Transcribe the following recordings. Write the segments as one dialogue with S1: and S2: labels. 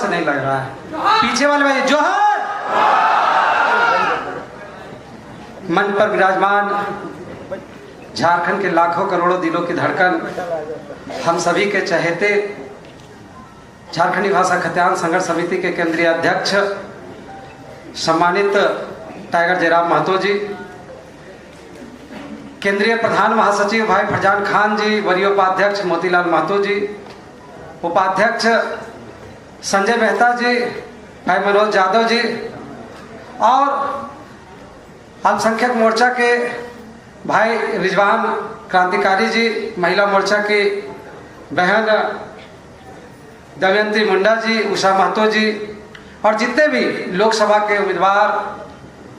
S1: से नहीं लग रहा है। पीछे वाले भाई जोहर। मंच पर विराजमान झारखंड के लाखों करोड़ों दिलों की धड़कन, हम सभी के चहेते झारखंडी भाषा खतियान संघर्ष समिति के केंद्रीय अध्यक्ष सम्मानित टाइगर जयराम महतो जी, केंद्रीय प्रधान महासचिव भाई फरजान खान जी, वरीय उपाध्यक्ष मोतीलाल महतो जी, उपाध्यक्ष संजय मेहता जी, भाई मनोज यादव जी और अल्पसंख्यक मोर्चा के भाई रिजवान क्रांतिकारी जी, महिला मोर्चा की बहन दमयंती मुंडा जी, उषा महतो जी और जितने भी लोकसभा के उम्मीदवार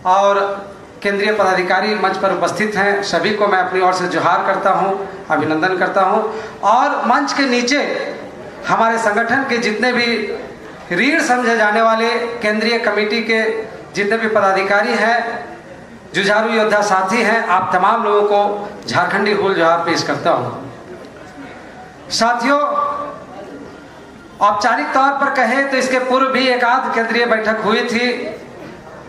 S1: और केंद्रीय पदाधिकारी मंच पर उपस्थित हैं, सभी को मैं अपनी ओर से जोहार करता हूं, अभिनंदन करता हूं। और मंच के नीचे हमारे संगठन के जितने भी रीढ़ समझे जाने वाले केंद्रीय कमेटी के जितने भी पदाधिकारी हैं, जुझारू योद्धा साथी हैं, आप तमाम लोगों को झारखंडी हुल जोहार पेश करता हूं। साथियों, औपचारिक तौर पर कहें तो इसके पूर्व भी एक आध केंद्रीय बैठक हुई थी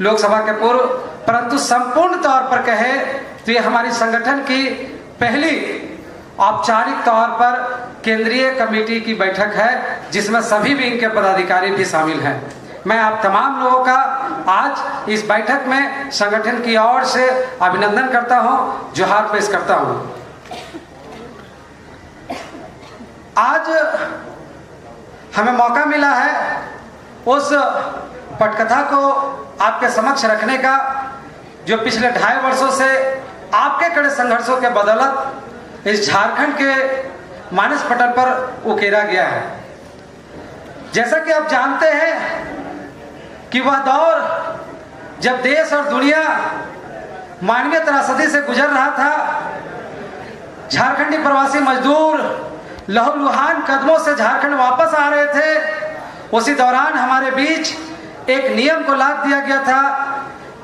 S1: लोकसभा के पूर्व, परंतु संपूर्ण तौर पर कहें तो ये हमारी संगठन की पहली औपचारिक तौर पर केंद्रीय कमेटी की बैठक है, जिसमें सभी विंग के पदाधिकारी भी शामिल हैं। मैं आप तमाम लोगों का आज इस बैठक में संगठन की ओर से अभिनंदन करता हूं, जोहार पेश करता हूं। आज हमें मौका मिला है उस पटकथा को आपके समक्ष रखने का जो पिछले 2.5 वर्षों से आपके कड़े संघर्षों के बदौलत इस झारखंड के मानस पटल पर उकेरा गया है। जैसा कि आप जानते हैं कि वह दौर जब देश और दुनिया मानवीय त्रासदी से गुजर रहा था, झारखंडी प्रवासी मजदूर लहूलुहान कदमों से झारखंड वापस आ रहे थे, उसी दौरान हमारे बीच एक नियम को लाद दिया गया था,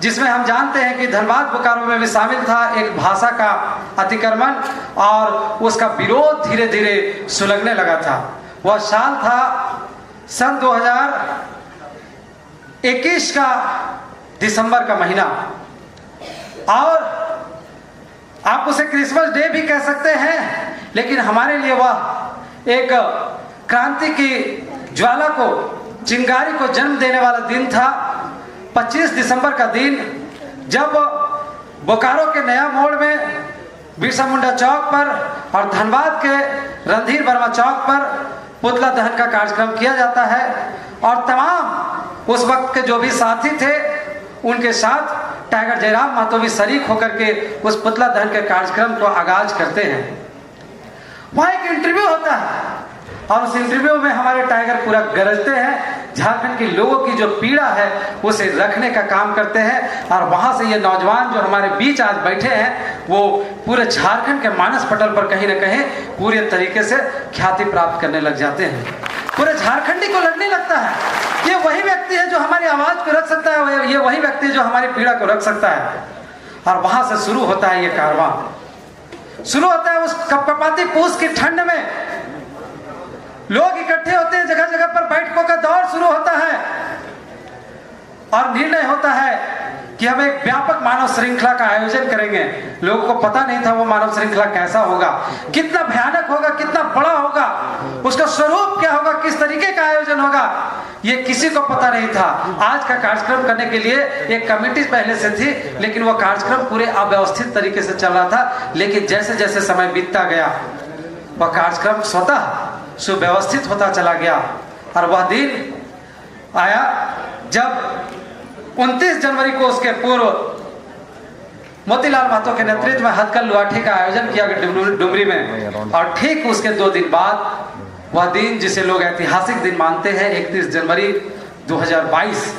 S1: जिसमें हम जानते हैं कि धनबाद बोकारो में भी शामिल था एक भाषा का अतिक्रमण और उसका विरोध धीरे धीरे सुलगने लगा था। वह साल था सन 2021 का दिसंबर का महीना, और आप उसे क्रिसमस डे भी कह सकते हैं, लेकिन हमारे लिए वह एक क्रांति की ज्वाला को, चिंगारी को जन्म देने वाला दिन था। 25 दिसंबर का दिन, जब बोकारो के नया मोड़ में बिरसा मुंडा चौक पर और धनबाद के रणधीर वर्मा चौक पर पुतला दहन का कार्यक्रम किया जाता है, और तमाम उस वक्त के जो भी साथी थे उनके साथ टाइगर जयराम महतो भी शरीक होकर के उस पुतला दहन के कार्यक्रम को आगाज करते हैं। वहाँ एक इंटरव्यू होता है और उस इंटरव्यू में हमारे टाइगर पूरा गरजते हैं, झारखंड के लोगों की जो पीड़ा है उसे रखने का काम करते हैं, और वहां से ये नौजवान जो हमारे बीच आज बैठे हैं वो पूरे झारखंड के मानस पटल पर कहीं ना कहीं पूरे तरीके से ख्याति प्राप्त करने लग जाते हैं। पूरे झारखंडी को लगने लगता है ये वही व्यक्ति है जो हमारी आवाज को रख सकता है, ये वही व्यक्ति है जो हमारी पीड़ा को रख सकता है। और वहां से शुरू होता है ये कारवां, शुरू होता है उस कपकपाती पूस की ठंड में लोग इकट्ठे होते हैं, जगह जगह पर बैठकों का दौर शुरू होता है और निर्णय होता है कि हम एक व्यापक मानव श्रृंखला का आयोजन करेंगे। लोगों को पता नहीं था वो मानव श्रृंखला कैसा होगा, कितना भयानक होगा, कितना बड़ा होगा, उसका स्वरूप क्या होगा, किस तरीके का आयोजन होगा, ये किसी को पता नहीं था। आज का कार्यक्रम करने के लिए एक कमेटी पहले से थी, लेकिन वो कार्यक्रम पूरे अव्यवस्थित तरीके से चल रहा था। लेकिन जैसे जैसे समय बीतता गया वह कार्यक्रम स्वतः सुव्यवस्थित होता चला गया, और वह दिन आया जब 29 जनवरी को उसके पूर्व मोतीलाल महतो के नेतृत्व में हथकल लुआठी का आयोजन किया गया डुमरी में, और ठीक उसके 2 दिन बाद वह दिन जिसे लोग ऐतिहासिक दिन मानते हैं 31 जनवरी 2022,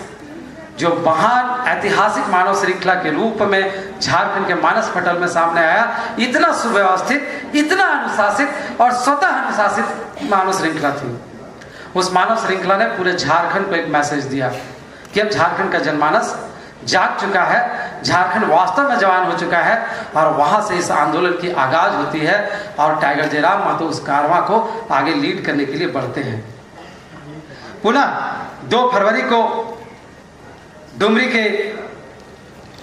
S1: जो महान ऐतिहासिक मानव श्रृंखला के रूप में झारखंड के मानस पटल में सामने आया। इतना सुव्यवस्थित, इतना अनुशासित और स्वतः अनुशासित मानव श्रृंखला थी। उस मानव श्रृंखला ने पूरे झारखंड को एक मैसेज दिया कि अब झारखंड का जनमानस जाग चुका है, झारखंड वास्तव में जवान हो चुका है, और वहां से इस आंदोलन की आगाज होती है और टाइगर जयराम महतो उस कारवां को आगे लीड करने के लिए बढ़ते हैं। पुनः 2 फरवरी को डुमरी के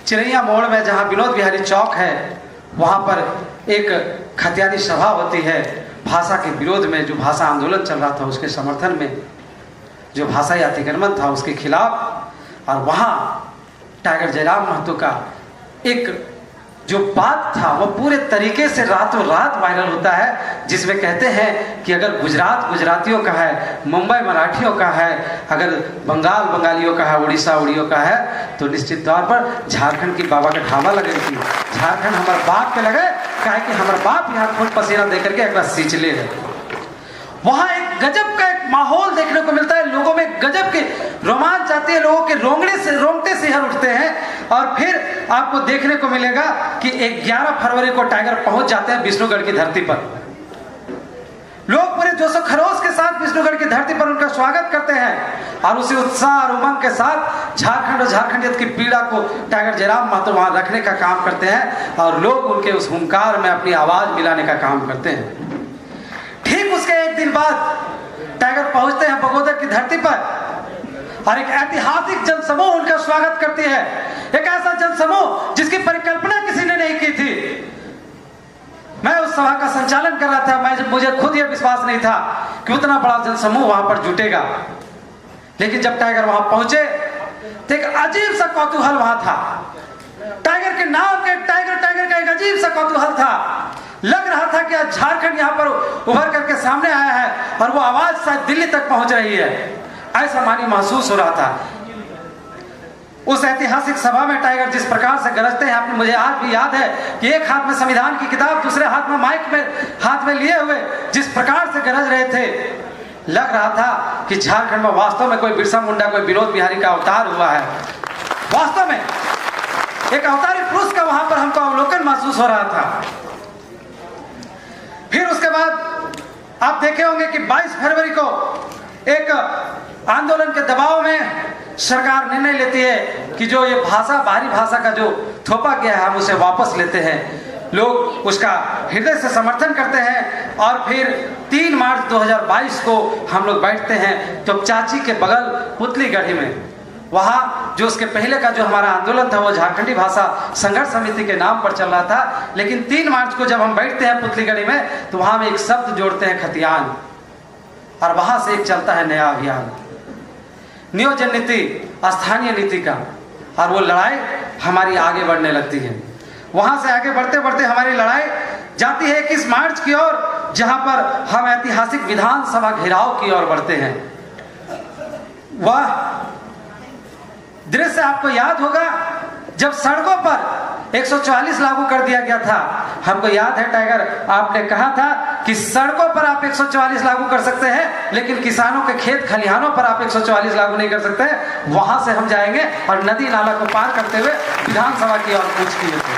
S1: चिरैया मोड़ में जहां विनोद बिहारी चौक है, वहां पर एक खतियानी सभा होती है भाषा के विरोध में। जो भाषा आंदोलन चल रहा था उसके समर्थन में, जो भाषाई अतिक्रमण था उसके खिलाफ। और वहां टाइगर जयराम महतो का एक जो बात था वो पूरे तरीके से रातों रात वायरल होता है, जिसमें कहते हैं कि अगर गुजरात गुजरातियों का है, मुंबई मराठियों का है, अगर बंगाल बंगालियों का है, उड़ीसा उड़ियों का है, तो निश्चित तौर पर झारखंड की बाबा का ढाबा लगेगी। झारखंड हमारे बाप के लगे, काहे कि हमारे बाप यहाँ खून पसीना दे करके एक बार सींच ले गए। वहां एक गजब का एक माहौल देखने को मिलता है, लोगों में गजब के रोमांच आती है, लोगों के रोंगटे से हर उठते हैं। और फिर आपको देखने को मिलेगा कि 11 फरवरी को टाइगर पहुंच जाते हैं विष्णुगढ़ की धरती पर। लोग पूरे जोश खरोश के साथ विष्णुगढ़ की धरती पर उनका स्वागत करते हैं और उसी उत्साह और उमंग के साथ झारखंड और झारखंडियत की पीड़ा को टाइगर जयराम महतो वहां रखने का काम करते हैं और लोग उनके उस हुंकार में अपनी आवाज मिलाने का काम करते हैं। ठीक उसके एक दिन बाद टाइगर पहुंचते हैं बगोदर की धरती पर और एक ऐतिहासिक जनसमूह उनका स्वागत करती है। एक ऐसा जनसमूह जिसकी परिकल्पना किसी ने नहीं की थी। मैं उस सभा का संचालन कर रहा था, मुझे खुद यह विश्वास नहीं था कि उतना बड़ा जनसमूह वहां पर जुटेगा। लेकिन जब टाइगर वहां पहुंचे तो एक अजीब सा कौतूहल वहां था। टाइगर के नाम के टाइगर का एक अजीब सा कौतूहल था। लग रहा था कि आज झारखंड यहाँ पर उभर करके सामने आया है और वो आवाज शायद दिल्ली तक पहुंच रही है, ऐसा मानी महसूस हो रहा था। उस ऐतिहासिक सभा में टाइगर जिस प्रकार से गरजते हैं, आपने मुझे आज भी याद है कि एक हाथ में संविधान की किताब, दूसरे हाथ में माइक में हाथ में लिए हुए जिस प्रकार से गरज रहे थे, लग रहा था कि झारखंड में वास्तव में कोई बिरसा मुंडा, कोई विनोद बिहारी का अवतार हुआ है। वास्तव में एक अवतारी पुरुष का वहां पर हमको अवलोकन महसूस हो रहा था। फिर उसके बाद आप देखे होंगे कि 22 फरवरी को एक आंदोलन के दबाव में सरकार निर्णय लेती है कि जो ये भाषा, बाहरी भाषा का जो थोपा गया है, हम उसे वापस लेते हैं। लोग उसका हृदय से समर्थन करते हैं और फिर 3 मार्च 2022 को हम लोग बैठते हैं तो चाची के बगल पुतलीगढ़ी में, वहाँ जो उसके पहले का जो हमारा आंदोलन था वो झारखंडी भाषा संघर्ष समिति के नाम पर चल रहा था। लेकिन 3 मार्च को जब हम बैठते हैं पुतलीगढ़ी में तो वहाँ में एक शब्द जोड़ते हैं खतियान, और वहाँ से एक चलता है नया अभियान, नियोजन नीति, स्थानीय नीति का। और वो लड़ाई हमारी आगे बढ़ने लगती है। वहाँ से आगे बढ़ते बढ़ते हमारी लड़ाई जाती है 21 मार्च की ओर, जहाँ पर हम ऐतिहासिक विधानसभा घेराव की ओर बढ़ते हैं। वह दृश्य आपको याद होगा जब सड़कों पर 144 लागू कर दिया गया था। हमको याद है टाइगर, आपने कहा था कि सड़कों पर आप 144 लागू कर सकते हैं, लेकिन किसानों के खेत खलिहानों पर आप 144 लागू नहीं कर सकते। वहां से हम जाएंगे और नदी नाला को पार करते हुए विधानसभा की ओर कूच किए थे।